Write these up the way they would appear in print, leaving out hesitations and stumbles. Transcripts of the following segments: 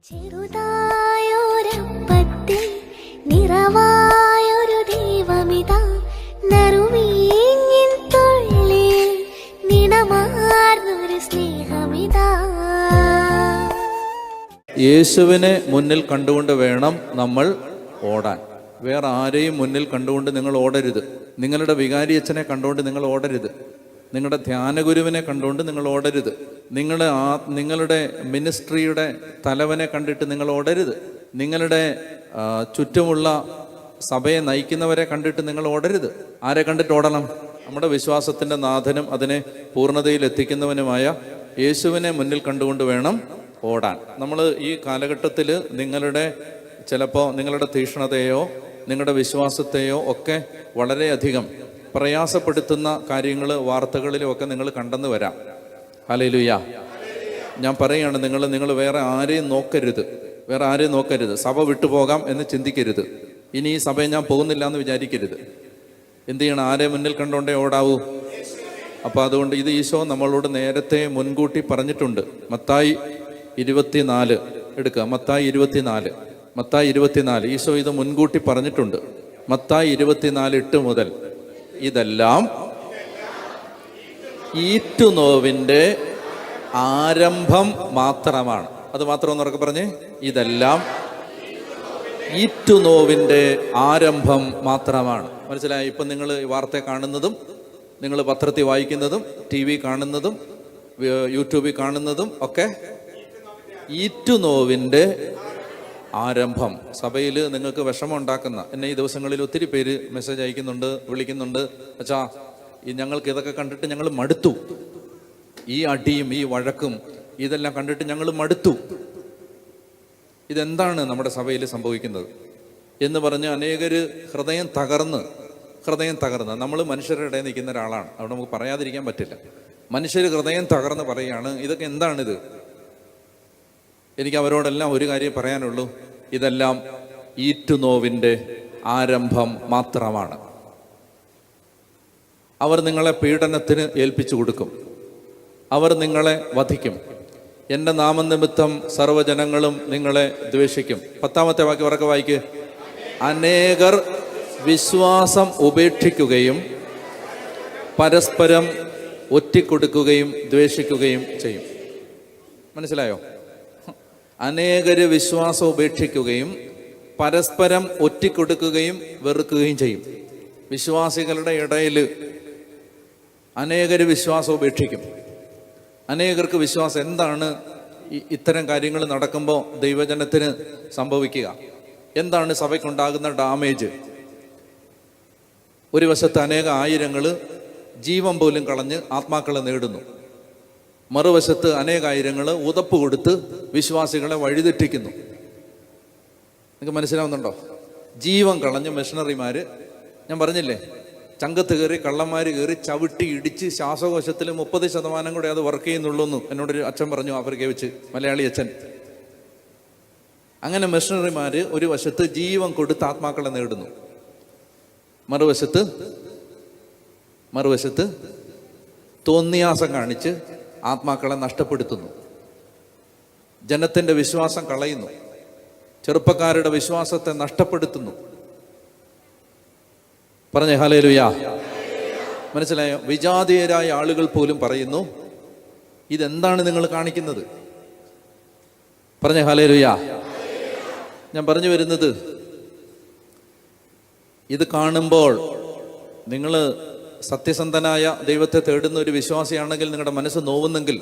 ചെറുതായൊരപ്പത്തിൽ നിറവായൊരു ദൈവമിതാ നറുമീഞ്ഞിൻ തൊള്ളിൽ നിണമാർന്നൊരു സ്നേഹമിതാ. യേശുവിനെ മുന്നിൽ കണ്ടുകൊണ്ട് വേണം നമ്മൾ ഓടാൻ. വേറെ ആരെയും മുന്നിൽ കണ്ടുകൊണ്ട് നിങ്ങൾ ഓടരുത്. നിങ്ങളുടെ വികാരി അച്ഛനെ കണ്ടുകൊണ്ട് നിങ്ങൾ ഓടരുത്. നിങ്ങളുടെ ധ്യാനഗുരുവിനെ കണ്ടുകൊണ്ട് നിങ്ങൾ ഓടരുത്. നിങ്ങളുടെ മിനിസ്ട്രിയുടെ തലവനെ കണ്ടിട്ട് നിങ്ങൾ ഓടരുത്. നിങ്ങളുടെ ചുറ്റുമുള്ള സഭയെ നയിക്കുന്നവരെ കണ്ടിട്ട് നിങ്ങൾ ഓടരുത്. ആരെ കണ്ടിട്ട് ഓടണം? നമ്മുടെ വിശ്വാസത്തിൻ്റെ നാഥനും അതിനെ പൂർണ്ണതയിൽ എത്തിക്കുന്നവനുമായ യേശുവിനെ മുന്നിൽ കണ്ടുകൊണ്ട് വേണം ഓടാൻ. നമ്മൾ ഈ കാലഘട്ടത്തിൽ ചിലപ്പോൾ നിങ്ങളുടെ തീക്ഷ്ണതയോ നിങ്ങളുടെ വിശ്വാസത്തെയോ ഒക്കെ വളരെയധികം പ്രയാസപ്പെടുത്തുന്ന കാര്യങ്ങൾ വാർത്തകളിലും ഒക്കെ നിങ്ങൾ കണ്ടെന്ന് വരാം. ഹല്ലേലൂയ. ഞാൻ പറയുകയാണ്, നിങ്ങൾ വേറെ ആരെയും നോക്കരുത്. സഭ വിട്ടുപോകാം എന്ന് ചിന്തിക്കരുത്. ഇനി ഈ സഭയെ ഞാൻ പോകുന്നില്ല എന്ന് വിചാരിക്കരുത്. എന്ത് ചെയ്യണം? ആരെ മുന്നിൽ കണ്ടോണ്ടേ ഓടാവൂ. അപ്പോൾ അതുകൊണ്ട് ഇത് ഈശോ നമ്മളോട് നേരത്തെ മുൻകൂട്ടി പറഞ്ഞിട്ടുണ്ട്. മത്തായി 24 എടുക്കുക. മത്തായി 24 ഈശോ ഇത് മുൻകൂട്ടി പറഞ്ഞിട്ടുണ്ട്. മത്തായി 24:8 മുതൽ ഇതെല്ലാം ഈറ്റുനോവിൻ്റെ ആരംഭം മാത്രമാണ്. അത് മാത്രം ഒന്നുറക്കെ പറഞ്ഞേ. ഇതെല്ലാം ഈറ്റുനോവിൻ്റെ ആരംഭം മാത്രമാണ്. മനസ്സിലായി? ഇപ്പം നിങ്ങൾ വാർത്ത കാണുന്നതും നിങ്ങൾ പത്രത്തിൽ വായിക്കുന്നതും TV കാണുന്നതും യൂട്യൂബിൽ കാണുന്നതും ഒക്കെ ഈറ്റുനോവിൻ്റെ ആരംഭം. സഭയിൽ നിങ്ങൾക്ക് വിഷമം ഉണ്ടാക്കുന്ന എന്നെ ഈ ദിവസങ്ങളിൽ ഒത്തിരി പേര് മെസ്സേജ് അയക്കുന്നുണ്ട്, വിളിക്കുന്നുണ്ട്. അച്ഛാ, ഞങ്ങൾക്ക് ഇതൊക്കെ കണ്ടിട്ട് ഞങ്ങൾ മടുത്തു. ഈ അടിയും ഈ വഴക്കും ഇതെല്ലാം കണ്ടിട്ട് ഞങ്ങൾ മടുത്തു. ഇതെന്താണ് നമ്മുടെ സഭയിൽ സംഭവിക്കുന്നത് എന്ന് പറഞ്ഞ് അനേകർ ഹൃദയം തകർന്ന് നമ്മൾ മനുഷ്യരുടെ ഇടയിൽ നിൽക്കുന്ന ഒരാളാണ്. അവിടെ നമുക്ക് പറയാതിരിക്കാൻ പറ്റില്ല. മനുഷ്യർ ഹൃദയം തകർന്ന് പറയുകയാണ്, ഇതൊക്കെ എന്താണിത്? എനിക്ക് അവരോടെല്ലാം ഒരു കാര്യം പറയാനുള്ളൂ. ഇതെല്ലാം ഈറ്റുനോവിൻ്റെ ആരംഭം മാത്രമാണ്. അവർ നിങ്ങളെ പീഡനത്തിന് ഏൽപ്പിച്ചു കൊടുക്കും. അവർ നിങ്ങളെ വധിക്കും. എൻ്റെ നാമനിമിത്തം സർവ്വജനങ്ങളും നിങ്ങളെ ദ്വേഷിക്കും. 10-ാമത്തെ വാക്യം ഉറക്കെ വായിക്ക്. അനേകർ വിശ്വാസം ഉപേക്ഷിക്കുകയും പരസ്പരം ഒറ്റിക്കൊടുക്കുകയും ദ്വേഷിക്കുകയും ചെയ്യും. മനസ്സിലായോ? അനേകര് വിശ്വാസം ഉപേക്ഷിക്കുകയും പരസ്പരം ഒറ്റിക്കൊടുക്കുകയും വെറുക്കുകയും ചെയ്യും. വിശ്വാസികളുടെ ഇടയിൽ അനേകര് വിശ്വാസം ഉപേക്ഷിക്കും. അനേകർക്ക് വിശ്വാസം എന്താണ്? ഇത്തരം കാര്യങ്ങൾ നടക്കുമ്പോൾ ദൈവജനത്തിന് സംഭവിക്കുക എന്താണ്? സഭയ്ക്കുണ്ടാകുന്ന ഡാമേജ്. ഒരു വശത്ത് അനേക ആയിരങ്ങൾ ജീവൻ പോലും കളഞ്ഞ് ആത്മാക്കളെ നേടുന്നു. മറുവശത്ത് അനേകായിരങ്ങൾ ഉതപ്പ് കൊടുത്ത് വിശ്വാസികളെ വഴിതെറ്റിക്കുന്നു. നിങ്ങൾക്ക് മനസ്സിലാവുന്നുണ്ടോ? ജീവൻ കളഞ്ഞ് മിഷണറിമാർ, ഞാൻ പറഞ്ഞില്ലേ, ചങ്കത്ത് കയറി കള്ളന്മാർ കയറി ചവിട്ടി ഇടിച്ച് ശ്വാസകോശത്തിൽ 30% കൂടെ അത് വർക്ക് ചെയ്യുന്നുള്ളൂ എന്ന് എന്നോടൊരു അച്ഛൻ പറഞ്ഞു, ആഫ്രിക്കയെ വെച്ച്, മലയാളി അച്ഛൻ. അങ്ങനെ മിഷണറിമാർ ഒരു വശത്ത് ജീവൻ കൊടുത്ത് ആത്മാക്കളെ നേടുന്നു, മറുവശത്ത് തോന്നിയാസം കാണിച്ച് ആത്മാക്കളെ നഷ്ടപ്പെടുത്തുന്നു. ജനത്തിൻ്റെ വിശ്വാസം കളയുന്നു. ചെറുപ്പക്കാരുടെ വിശ്വാസത്തെ നഷ്ടപ്പെടുത്തുന്നു. പറഞ്ഞേ ഹല്ലേലൂയ. മനസ്സിലായോ? വിജാതീയരായ ആളുകൾ പോലും പറയുന്നു, ഇതെന്താണ് നിങ്ങൾ കാണിക്കുന്നത്? പറഞ്ഞേ ഹല്ലേലൂയ. ഞാൻ പറഞ്ഞു വരുന്നത്, ഇത് കാണുമ്പോൾ നിങ്ങൾ സത്യസന്ധനായ ദൈവത്തെ തേടുന്ന ഒരു വിശ്വാസിയാണെങ്കിൽ നിങ്ങളുടെ മനസ്സ് നോവുന്നെങ്കിൽ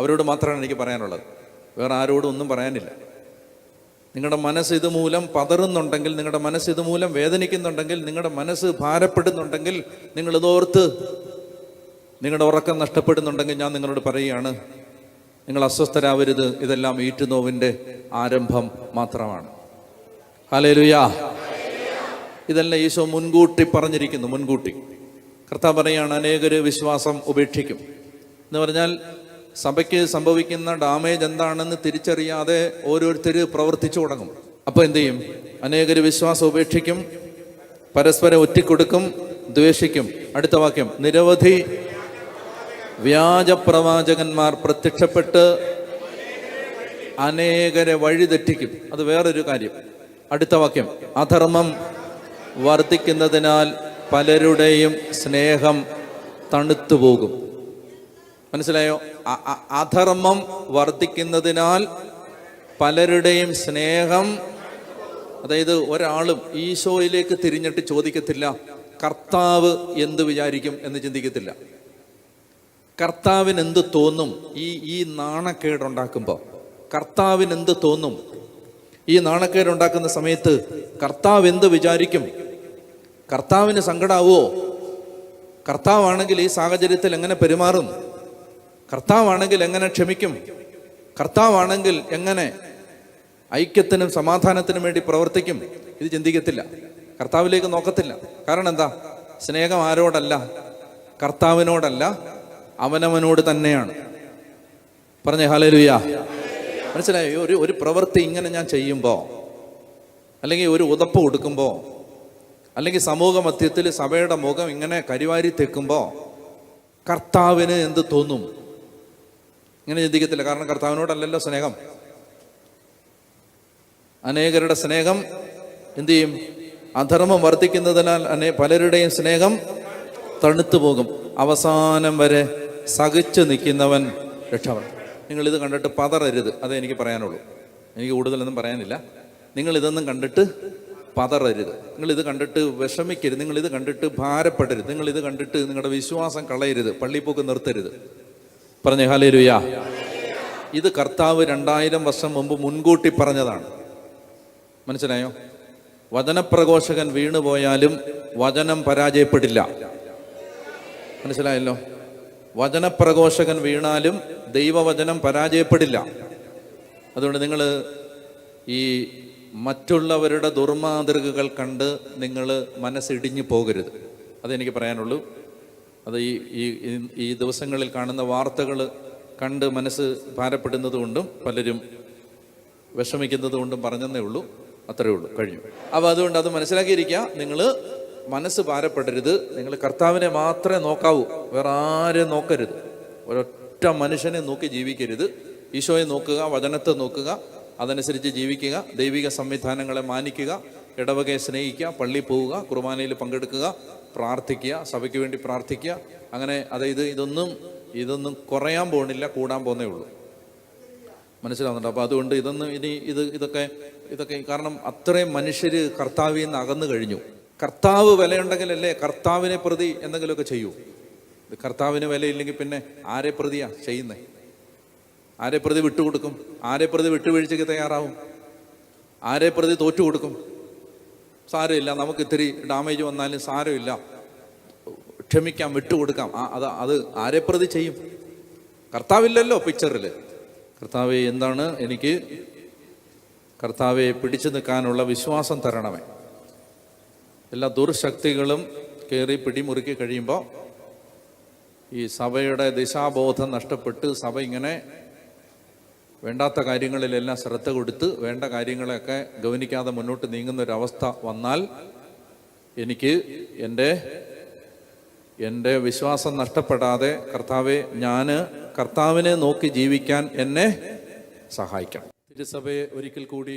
അവരോട് മാത്രമാണ് എനിക്ക് പറയാനുള്ളത്. വേറെ ആരോടും ഒന്നും പറയാനില്ല. നിങ്ങളുടെ മനസ്സ് ഇതുമൂലം പതറുന്നുണ്ടെങ്കിൽ, നിങ്ങളുടെ മനസ്സ് ഇതുമൂലം വേദനിക്കുന്നുണ്ടെങ്കിൽ, നിങ്ങളുടെ മനസ്സ് ഭാരപ്പെടുന്നുണ്ടെങ്കിൽ, നിങ്ങളിതോർത്ത് നിങ്ങളുടെ ഉറക്കം നഷ്ടപ്പെടുന്നുണ്ടെങ്കിൽ ഞാൻ നിങ്ങളോട് പറയുകയാണ്, നിങ്ങൾ അസ്വസ്ഥരാവരുത്. ഇതെല്ലാം ഈറ്റുനോവിൻ്റെ ആരംഭം മാത്രമാണ്. ഹല്ലേലൂയ. ഇതെല്ലാം ഈശോ മുൻകൂട്ടി പറഞ്ഞിരിക്കുന്നു. മുൻകൂട്ടി കർത്താവ് പറയാണ്, അനേകര് വിശ്വാസം ഉപേക്ഷിക്കും എന്ന് പറഞ്ഞാൽ സഭയ്ക്ക് സംഭവിക്കുന്ന ഡാമേജ് എന്താണെന്ന് തിരിച്ചറിയാതെ ഓരോരുത്തർ പ്രവർത്തിച്ചു തുടങ്ങും. അപ്പോൾ എന്ത് ചെയ്യും? അനേകര് വിശ്വാസം ഉപേക്ഷിക്കും, പരസ്പരം ഒറ്റിക്കൊടുക്കും, ദ്വേഷിക്കും. അടുത്ത വാക്യം, നിരവധി വ്യാജ പ്രവാചകന്മാർ പ്രത്യക്ഷപ്പെട്ട് അനേകരെ വഴിതെറ്റിക്കും. അത് വേറൊരു കാര്യം. അടുത്ത വാക്യം, അധർമ്മം വർദ്ധിക്കുന്നതിനാൽ പലരുടെയും സ്നേഹം തണുത്തുപോകും. മനസ്സിലായോ? അധർമ്മം വർദ്ധിക്കുന്നതിനാൽ പലരുടെയും സ്നേഹം, അതായത് ഒരാളും ഈശോയിലേക്ക് തിരിഞ്ഞിട്ട് ചോദിക്കത്തില്ല കർത്താവ് എന്ത് വിചാരിക്കും എന്ന് ചിന്തിക്കത്തില്ല. കർത്താവിന് എന്ത് തോന്നും ഈ നാണക്കേടുണ്ടാക്കുമ്പോൾ? കർത്താവിന് എന്ത് തോന്നും ഈ നാണക്കേടുണ്ടാക്കുന്ന സമയത്ത്? കർത്താവ് എന്ത് വിചാരിക്കും? കർത്താവിന് സങ്കടാവോ? കർത്താവാണെങ്കിൽ ഈ സാഹചര്യത്തിൽ എങ്ങനെ പെരുമാറും? കർത്താവാണെങ്കിൽ എങ്ങനെ ക്ഷമിക്കും? കർത്താവാണെങ്കിൽ എങ്ങനെ ഐക്യത്തിനും സമാധാനത്തിനും വേണ്ടി പ്രവർത്തിക്കും? ഇത് ചിന്തിക്കത്തില്ല, കർത്താവിലേക്ക് നോക്കത്തില്ല. കാരണം എന്താ? സ്നേഹം ആരോടല്ല? കർത്താവിനോടല്ല, അവനവനോട് തന്നെയാണ്. പറഞ്ഞേ ഹല്ലേലൂയ. മനസ്സിലായോ? ഒരു പ്രവൃത്തി ഇങ്ങനെ ഞാൻ ചെയ്യുമ്പോൾ, അല്ലെങ്കിൽ ഒരു ഉതപ്പ് കൊടുക്കുമ്പോൾ, അല്ലെങ്കിൽ സമൂഹ മധ്യത്തിൽ സഭയുടെ മുഖം ഇങ്ങനെ കരിവാരി തെക്കുമ്പോൾ കർത്താവിന് എന്ത് തോന്നും? ഇങ്ങനെ ചിന്തിക്കത്തില്ല. കാരണം കർത്താവിനോടല്ലല്ലോ സ്നേഹം. അനേകരുടെ സ്നേഹം എന്തു ചെയ്യും? അധർമ്മം വർദ്ധിക്കുന്നതിനാൽ പലരുടെയും സ്നേഹം തണുത്തു പോകും. അവസാനം വരെ സഹിച്ചു നിൽക്കുന്നവൻ രക്ഷപ്പെടും. നിങ്ങളിത് കണ്ടിട്ട് പതറരുത്, അതേ എനിക്ക് പറയാനുള്ളൂ. എനിക്ക് കൂടുതലൊന്നും പറയാനില്ല. നിങ്ങളിതൊന്നും കണ്ടിട്ട് പതറരുത്, നിങ്ങളിത് കണ്ടിട്ട് വിഷമിക്കരുത്, നിങ്ങളിത് കണ്ടിട്ട് ഭാരപ്പെടരുത്, നിങ്ങളിത് കണ്ടിട്ട് നിങ്ങളുടെ വിശ്വാസം കളയരുത്, പള്ളിപ്പോക്ക് നിർത്തരുത്. പറഞ്ഞേ ഹല്ലേലൂയ. ഇത് കർത്താവ് 2000 വർഷം മുമ്പ് മുൻകൂട്ടി പറഞ്ഞതാണ്. മനസ്സിലായോ? വചനപ്രഘോഷകൻ വീണുപോയാലും വചനം പരാജയപ്പെടില്ല. മനസ്സിലായല്ലോ? വചനപ്രഘോഷകൻ വീണാലും ദൈവവചനം പരാജയപ്പെടില്ല. അതുകൊണ്ട് നിങ്ങൾ ഈ മറ്റുള്ളവരുടെ ദുർമാതൃകകൾ കണ്ട് നിങ്ങൾ മനസ്സിടിഞ്ഞു പോകരുത്. അതെനിക്ക് പറയാനുള്ളൂ. അത് ഈ ദിവസങ്ങളിൽ കാണുന്ന വാർത്തകൾ കണ്ട് മനസ്സ് ഭാരപ്പെടുന്നത് കൊണ്ടും പലരും വിഷമിക്കുന്നത് കൊണ്ടും പറഞ്ഞതേ ഉള്ളൂ. അത്രയേ ഉള്ളൂ, കഴിഞ്ഞു. അപ്പോൾ അതുകൊണ്ട് അത് മനസ്സിലാക്കിയിരിക്കുക. നിങ്ങൾ മനസ്സ് ഭാരപ്പെടരുത്. നിങ്ങൾ കർത്താവിനെ മാത്രമേ നോക്കാവൂ, വേറെ ആരെയും നോക്കരുത്. ഒരൊറ്റ മനുഷ്യനെ നോക്കി ജീവിക്കരുത്. ഈശോയെ നോക്കുക, വചനത്തെ നോക്കുക, അതനുസരിച്ച് ജീവിക്കുക, ദൈവിക സംവിധാനങ്ങളെ മാനിക്കുക, ഇടവകയെ സ്നേഹിക്കുക, പള്ളിയിൽ പോവുക, കുർബാനയിൽ പങ്കെടുക്കുക, പ്രാർത്ഥിക്കുക, സഭയ്ക്ക് വേണ്ടി പ്രാർത്ഥിക്കുക. അങ്ങനെ അതായത് ഇതൊന്നും കുറയാൻ പോകുന്നില്ല, കൂടാൻ പോകുന്നേ ഉള്ളൂ. മനസ്സിലാവുന്നുണ്ട്? അപ്പോൾ അതുകൊണ്ട് ഇതൊക്കെ കാരണം അത്രയും മനുഷ്യർ കർത്താവിൽ നിന്ന് അകന്നു കഴിഞ്ഞു. കർത്താവ് വിലയുണ്ടെങ്കിലല്ലേ കർത്താവിനെ പ്രതി എന്തെങ്കിലുമൊക്കെ ചെയ്യൂ. കർത്താവിന് വിലയില്ലെങ്കിൽ പിന്നെ ആരെ പ്രതിയാ ചെയ്യുന്നേ? ആരെ പ്രതി വിട്ടുകൊടുക്കും? ആരെ പ്രതി വിട്ടുവീഴ്ചയ്ക്ക് തയ്യാറാവും? ആരെ പ്രതി തോറ്റു കൊടുക്കും? സാരമില്ല, നമുക്ക് ഇത്തിരി ഡാമേജ് വന്നാലും സാരമില്ല, ക്ഷമിക്കാം, വിട്ടുകൊടുക്കാം. അത് ആരെ പ്രതി ചെയ്യും? കർത്താവില്ലല്ലോ പിക്ചറിൽ. കർത്താവെ എന്താണ് എനിക്ക്? കർത്താവെ പിടിച്ചു നിൽക്കാനുള്ള വിശ്വാസം തരണമേ. എല്ലാ ദുർശക്തികളും കയറി പിടിമുറുക്കി കഴിയുമ്പോൾ ഈ സഭയുടെ ദിശാബോധം നഷ്ടപ്പെട്ട് സഭ ഇങ്ങനെ വേണ്ടാത്ത കാര്യങ്ങളിലെല്ലാം ശ്രദ്ധ കൊടുത്ത് വേണ്ട കാര്യങ്ങളെയൊക്കെ ഗൗനിക്കാതെ മുന്നോട്ട് നീങ്ങുന്നൊരവസ്ഥ വന്നാൽ എനിക്ക് എൻ്റെ വിശ്വാസം നഷ്ടപ്പെടാതെ കർത്താവെ ഞാൻ കർത്താവിനെ നോക്കി ജീവിക്കാൻ എന്നെ സഹായിക്കണം. തിരുസഭയെ ഒരിക്കൽ കൂടി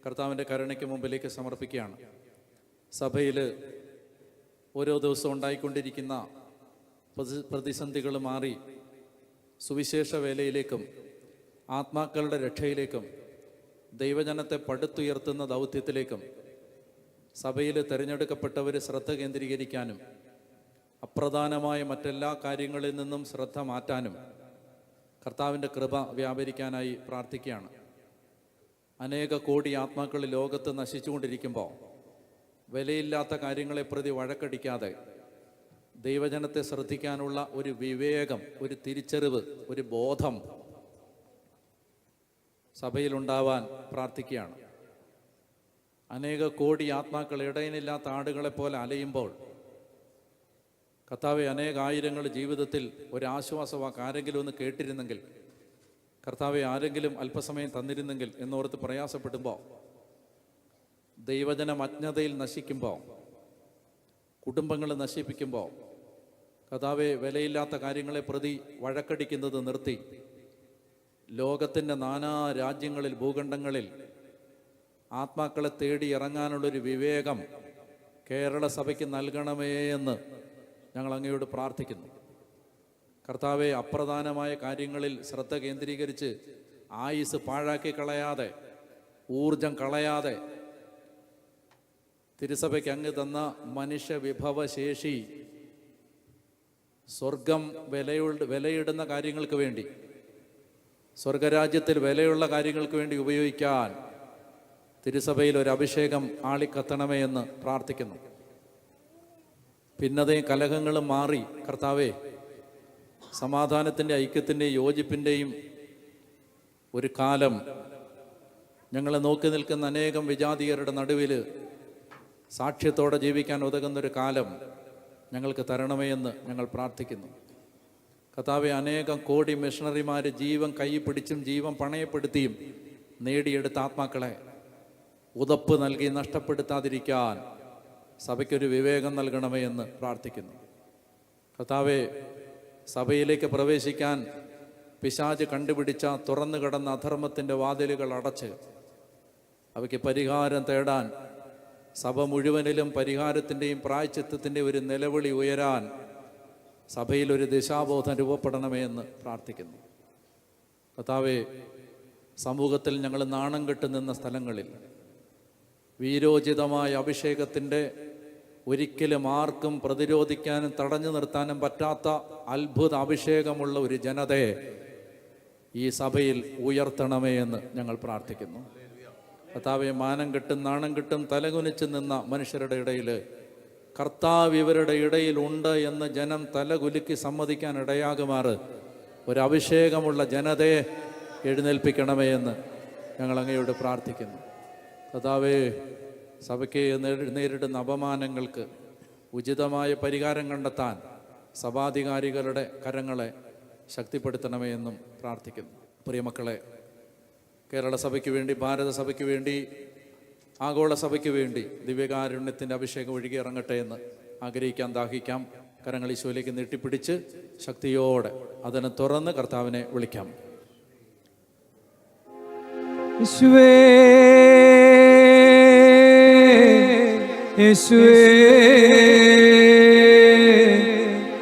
കർത്താവിൻ്റെ കരുണയ്ക്ക് മുമ്പിലേക്ക് സമർപ്പിക്കുകയാണ്. സഭയിൽ ഓരോ ദിവസവും ഉണ്ടായിക്കൊണ്ടിരിക്കുന്ന പ്രതിസന്ധികൾ മാറി സുവിശേഷ വേലയിലേക്കും ആത്മാക്കളുടെ രക്ഷയിലേക്കും ദൈവജനത്തെ പടുത്തുയർത്തുന്ന ദൗത്യത്തിലേക്കും സഭയിൽ തിരഞ്ഞെടുക്കപ്പെട്ടവർ ശ്രദ്ധ കേന്ദ്രീകരിക്കാനും അപ്രധാനമായ മറ്റെല്ലാ കാര്യങ്ങളിൽ നിന്നും ശ്രദ്ധ മാറ്റാനും കർത്താവിൻ്റെ കൃപ വ്യാപരിക്കാനായി പ്രാർത്ഥിക്കുകയാണ്. അനേക കോടി ആത്മാക്കൾ ലോകത്ത് നശിച്ചുകൊണ്ടിരിക്കുമ്പോൾ വിലയില്ലാത്ത കാര്യങ്ങളെ പ്രതി വഴക്കടിക്കാതെ ദൈവജനത്തെ ശ്രദ്ധിക്കാനുള്ള ഒരു വിവേകം, ഒരു തിരിച്ചറിവ്, ഒരു ബോധം സഭയിലുണ്ടാവാൻ പ്രാർത്ഥിക്കുകയാണ്. അനേക കോടി ആത്മാക്കൾ ഇടയിലില്ലാത്ത ആടുകളെ പോലെ അലയുമ്പോൾ കർത്താവെ അനേകായിരങ്ങൾ ജീവിതത്തിൽ ഒരാശ്വാസവാക്ക് ആരെങ്കിലും ഒന്ന് കേട്ടിരുന്നെങ്കിൽ, കർത്താവെ ആരെങ്കിലും അല്പസമയം തന്നിരുന്നെങ്കിൽ എന്നോർത്ത് പ്രയാസപ്പെടുമ്പോൾ, ദൈവജനം അജ്ഞതയിൽ നശിക്കുമ്പോൾ, കുടുംബങ്ങൾ നശിപ്പിക്കുമ്പോൾ, കർത്താവെ വിലയില്ലാത്ത കാര്യങ്ങളെ പ്രതി വഴക്കടിക്കുന്നത് നിർത്തി ലോകത്തിൻ്റെ നാനാ രാജ്യങ്ങളിൽ, ഭൂഖണ്ഡങ്ങളിൽ ആത്മാക്കളെ തേടി ഇറങ്ങാനുള്ളൊരു വിവേകം കേരള സഭയ്ക്ക് നൽകണമേ എന്ന് ഞങ്ങൾ അങ്ങയോട് പ്രാർത്ഥിക്കുന്നു. കർത്താവെ, അപ്രധാനമായ കാര്യങ്ങളിൽ ശ്രദ്ധ കേന്ദ്രീകരിച്ച് ആയുസ് പാഴാക്കി കളയാതെ, ഊർജം കളയാതെ, തിരുസഭയ്ക്ക് അങ്ങ് തന്ന മനുഷ്യ വിഭവശേഷി സ്വർഗം വിലയിടുന്ന കാര്യങ്ങൾക്ക് വേണ്ടി, സ്വർഗരാജ്യത്തിൽ വിലയുള്ള കാര്യങ്ങൾക്ക് വേണ്ടി ഉപയോഗിക്കാൻ തിരുസഭയിൽ ഒരു അഭിഷേകം ആളിക്കത്തണമേ എന്ന് പ്രാർത്ഥിക്കുന്നു. ഭിന്നതയും കലഹങ്ങളും മാറി കർത്താവേ, സമാധാനത്തിൻ്റെ, ഐക്യത്തിൻ്റെയും യോജിപ്പിൻ്റെയും ഒരു കാലം ഞങ്ങളെ നോക്കി നിൽക്കുന്ന അനേകം വിജാതീയരുടെ നടുവിൽ സാക്ഷ്യത്തോടെ ജീവിക്കാൻ ഉതകുന്നൊരു കാലം ഞങ്ങൾക്ക് തരണമേ എന്ന് ഞങ്ങൾ പ്രാർത്ഥിക്കുന്നു. കർത്താവെ, അനേകം കോടി മിഷണറിമാർ ജീവൻ കൈ പിടിച്ചും ജീവൻ പണയപ്പെടുത്തിയും നേടിയെടുത്ത ആത്മാക്കളെ ഉതപ്പ് നൽകി നഷ്ടപ്പെടുത്താതിരിക്കാൻ സഭയ്ക്കൊരു വിവേകം നൽകണമേ എന്ന് പ്രാർത്ഥിക്കുന്നു. കർത്താവെ, സഭയിലേക്ക് പ്രവേശിക്കാൻ പിശാച് കണ്ടുപിടിച്ച തുറന്നു കിടന്ന അധർമ്മത്തിൻ്റെ വാതിലുകൾ അടച്ച് അവയ്ക്ക് പരിഹാരം തേടാൻ, സഭ മുഴുവനിലും പരിഹാരത്തിൻ്റെയും പ്രായശ്ചിത്തത്തിൻ്റെയും ഒരു നിലവിളി ഉയരാൻ സഭയിൽ ഒരു ദിശാബോധം രൂപപ്പെടണമേ എന്ന് പ്രാർത്ഥിക്കുന്നു. കർത്താവെ, സമൂഹത്തിൽ ഞങ്ങൾ നാണം കെട്ടു നിന്ന സ്ഥലങ്ങളിൽ വീരോചിതമായ അഭിഷേകത്തിൻ്റെ, ഒരിക്കലും ആർക്കും പ്രതിരോധിക്കാനും തടഞ്ഞു നിർത്താനും പറ്റാത്ത അത്ഭുത അഭിഷേകമുള്ള ഒരു ജനതയെ ഈ സഭയിൽ ഉയർത്തണമേ എന്ന് ഞങ്ങൾ പ്രാർത്ഥിക്കുന്നു. കർത്താവെ, മാനം കെട്ടും നാണം കെട്ടും തലകുനിച്ച് നിന്ന മനുഷ്യരുടെ ഇടയിൽ കർത്താവ് ഇവരുടെ ഇടയിൽ ഉണ്ട് എന്ന് ജനം തലകുലുക്കി സമ്മതിക്കാൻ ഇടയാകുമാറ് ഒരു അഭിഷേകമുള്ള ജനതയെ എഴുന്നേൽപ്പിക്കണമേ എന്ന് ഞങ്ങൾ അങ്ങയോട് പ്രാർത്ഥിക്കുന്നു. കർത്താവേ, സഭയ്ക്ക് നേരിടുന്ന അപമാനങ്ങൾക്ക് ഉചിതമായ പരിഹാരം കണ്ടെത്താൻ സഭാധികാരികളുടെ കരങ്ങളെ ശക്തിപ്പെടുത്തണമേ എന്നും പ്രാർത്ഥിക്കുന്നു. പ്രിയമക്കളെ, കേരള സഭയ്ക്ക് വേണ്ടി, ഭാരത സഭയ്ക്ക് വേണ്ടി, ആഗോള സഭയ്ക്ക് വേണ്ടി ദിവ്യകാരുണ്യത്തിൻ്റെ അഭിഷേകം ഒഴുകി ഇറങ്ങട്ടെ എന്ന് ആഗ്രഹിക്കാം, ദാഹിക്കാം. കരങ്ങൾ ഈശോയിലേക്ക് നീട്ടിപ്പിടിച്ച് ശക്തിയോടെ അതിനെ തുറന്ന് കർത്താവിനെ വിളിക്കാം. യേശുവേ, യേശുവേ,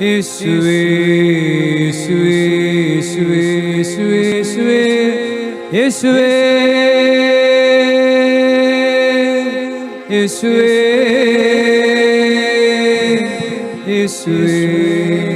യേശുവേ, യേശുവേ, യേശുവേ, യേശുവേ, യേശുവേ, യേശുവേ, യേശുവേ.